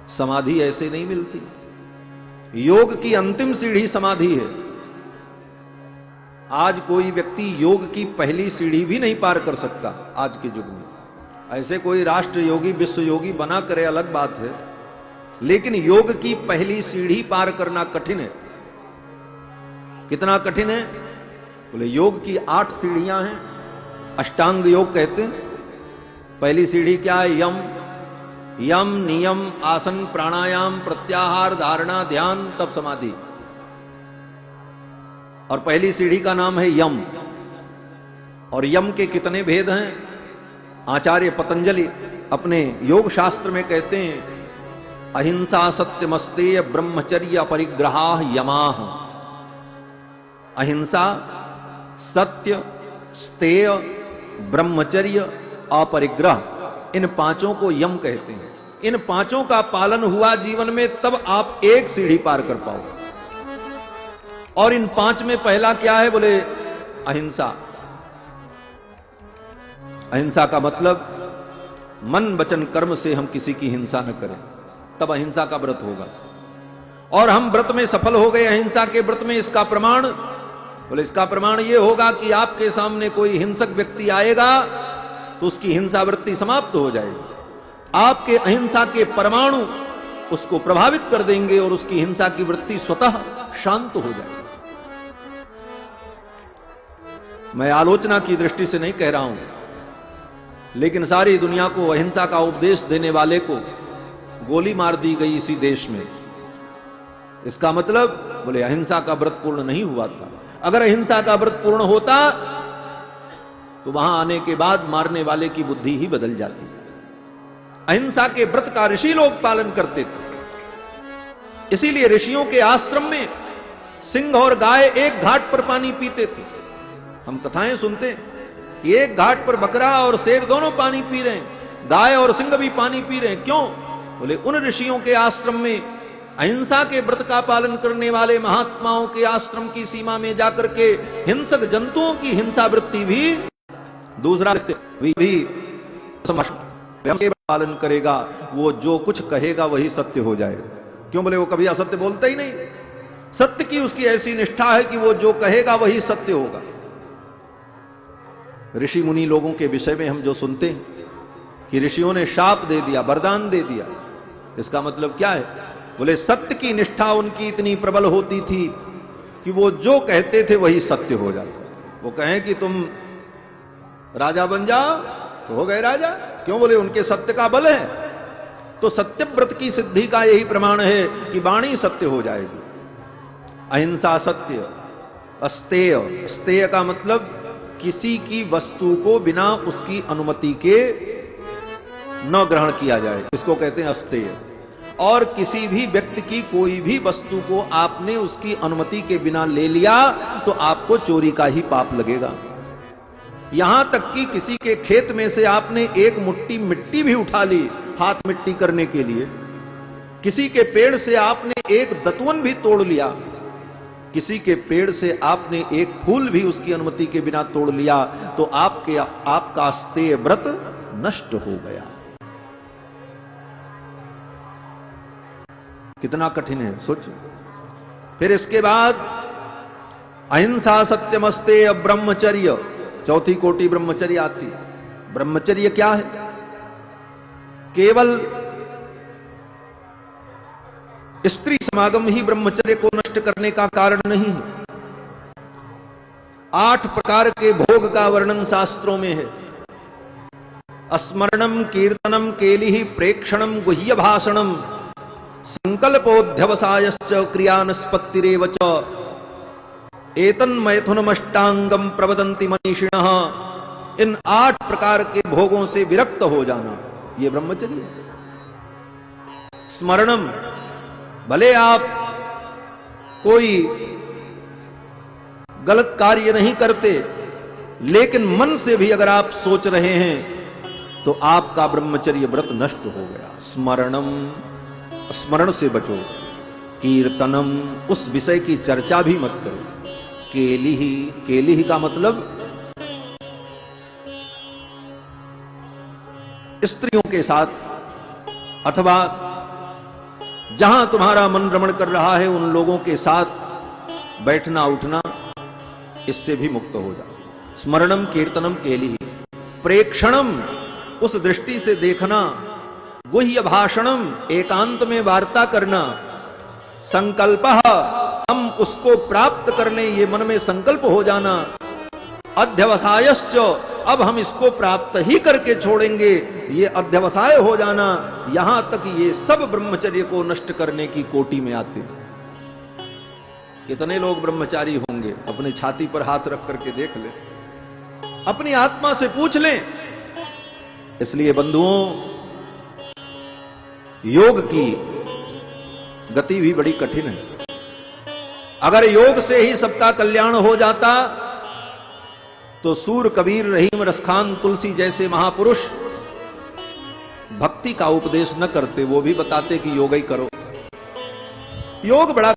समाधि ऐसे नहीं मिलती। योग की अंतिम सीढ़ी समाधि है। आज कोई व्यक्ति योग की पहली सीढ़ी भी नहीं पार कर सकता आज के युग में। ऐसे कोई राष्ट्र योगी विश्व योगी बना करे अलग बात है, लेकिन योग की पहली सीढ़ी पार करना कठिन है। कितना कठिन है? बोले योग की 8 सीढ़ियां हैं, अष्टांग योग कहते हैं। पहली सीढ़ी क्या है? यम। यम नियम आसन प्राणायाम प्रत्याहार धारणा ध्यान तब समाधि। और पहली सीढ़ी का नाम है यम। और यम के कितने भेद हैं? आचार्य पतंजलि अपने योग शास्त्र में कहते हैं, अहिंसा सत्यमस्तेय ब्रह्मचर्य परिग्रहाः यमाः। अहिंसा, सत्य, स्तेय, ब्रह्मचर्य, अपरिग्रह, इन 5 को यम कहते हैं। इन 5 का पालन हुआ जीवन में तब आप एक सीढ़ी पार कर पाओगे। और इन 5 में पहला क्या है? बोले अहिंसा। अहिंसा का मतलब मन वचन कर्म से हम किसी की हिंसा न करें, तब अहिंसा का व्रत होगा। और हम व्रत में सफल हो गए अहिंसा के व्रत में। इसका प्रमाण? बोले इसका प्रमाण यह होगा कि आपके सामने कोई हिंसक व्यक्ति आएगा तो उसकी हिंसा वृत्ति समाप्त हो जाएगी। आपके अहिंसा के परमाणु उसको प्रभावित कर देंगे और उसकी हिंसा की वृत्ति स्वतः शांत हो जाएगी। मैं आलोचना की दृष्टि से नहीं कह रहा हूं, लेकिन सारी दुनिया को अहिंसा का उपदेश देने वाले को गोली मार दी गई इसी देश में। इसका मतलब बोले अहिंसा का व्रत पूर्ण नहीं हुआ था। अगर अहिंसा का व्रत पूर्ण होता तो वहां आने के बाद मारने वाले की बुद्धि ही बदल जाती। अहिंसा के व्रत का ऋषि लोग पालन करते थे। इसीलिए ऋषियों के आश्रम में सिंह और गाय एक घाट पर पानी पीते थे। हम कथाएं सुनते हैं कि एक घाट पर बकरा और शेर दोनों पानी पी रहे हैं, गाय और सिंह भी पानी पी रहे हैं। क्यों? बोले उन ऋषियों के आश्रम में अहिंसा के व्रत का पालन करने वाले महात्माओं के आश्रम की सीमा में जाकर के हिंसक जंतुओं की हिंसा वृत्ति भी दूसरा भी पालन करेगा। वो जो कुछ कहेगा वही सत्य हो जाएगा। क्यों? बोले वो कभी असत्य बोलता ही नहीं। सत्य की उसकी ऐसी निष्ठा है कि वो जो कहेगा वही सत्य होगा। ऋषि मुनि लोगों के विषय में हम जो सुनते हैं कि ऋषियों ने शाप दे दिया, वरदान दे दिया, इसका मतलब क्या है? बोले सत्य की निष्ठा उनकी इतनी प्रबल होती थी कि वो जो कहते थे वही सत्य हो जाता। वो कहें कि तुम राजा बन जाओ तो हो गए राजा। क्यों? बोले उनके सत्य का बल है। तो सत्यव्रत की सिद्धि का यही प्रमाण है कि वाणी सत्य हो जाएगी। अहिंसा सत्य, अस्तेय। अस्तेय का मतलब किसी की वस्तु को बिना उसकी अनुमति के न ग्रहण किया जाए, इसको कहते हैं अस्तेय। और किसी भी व्यक्ति की कोई भी वस्तु को आपने उसकी अनुमति के बिना ले लिया तो आपको चोरी का ही पाप लगेगा। यहां तक कि किसी के खेत में से आपने एक मुट्ठी मिट्टी भी उठा ली हाथ मिट्टी करने के लिए, किसी के पेड़ से आपने एक दतवन भी तोड़ लिया, किसी के पेड़ से आपने एक फूल भी उसकी अनुमति के बिना तोड़ लिया, तो आपका अस्तेय व्रत नष्ट हो गया। कितना कठिन है सोचो। फिर इसके बाद अहिंसा सत्यमस्तेय ब्रह्मचर्य, चौथी कोटि ब्रह्मचर्य आती। ब्रह्मचर्य क्या है? केवल स्त्री समागम ही ब्रह्मचर्य को नष्ट करने का कारण नहीं है। 8 प्रकार के भोग का वर्णन शास्त्रों में है। स्मरणम कीर्तनम केलिहि प्रेक्षणम गुह्य भाषणम संकल्पोध्यवसायश्च क्रियानस्पत्तिरेव च एतन्मैथुनमष्टांगम प्रवदन्ति मनीषिणः। इन 8 प्रकार के भोगों से विरक्त हो जाना, यह ब्रह्मचर्य है। स्मरणम, भले आप कोई गलत कार्य नहीं करते, लेकिन मन से भी अगर आप सोच रहे हैं तो आपका ब्रह्मचर्य व्रत नष्ट हो गया। स्मरणम, स्मरण से बचो। कीर्तनम, उस विषय की चर्चा भी मत करो। केलिहि, केलिहि का मतलब स्त्रियों के साथ अथवा जहां तुम्हारा मन रमण कर रहा है उन लोगों के साथ बैठना उठना, इससे भी मुक्त हो जाओ। स्मरणम कीर्तनम केली, प्रेक्षणम उस दृष्टि से देखना, गुह्य भाषणम एकांत में वार्ता करना, संकल्प हम उसको प्राप्त कर लें, ये मन में संकल्प हो जाना, अध्यवसायश्च अब हम इसको प्राप्त ही करके छोड़ेंगे, ये अध्यवसाय हो जाना, यहां तक ये सब ब्रह्मचर्य को नष्ट करने की कोटि में आते हैं। कितने लोग ब्रह्मचारी होंगे? अपने छाती पर हाथ रख करके देख ले, अपनी आत्मा से पूछ लें। इसलिए बंधुओं, योग की गति भी बड़ी कठिन है। अगर योग से ही सबका कल्याण हो जाता तो सूर, कबीर, रहीम, रसखान, तुलसी जैसे महापुरुष भक्ति का उपदेश न करते, वो भी बताते कि योग ही करो। योग बड़ा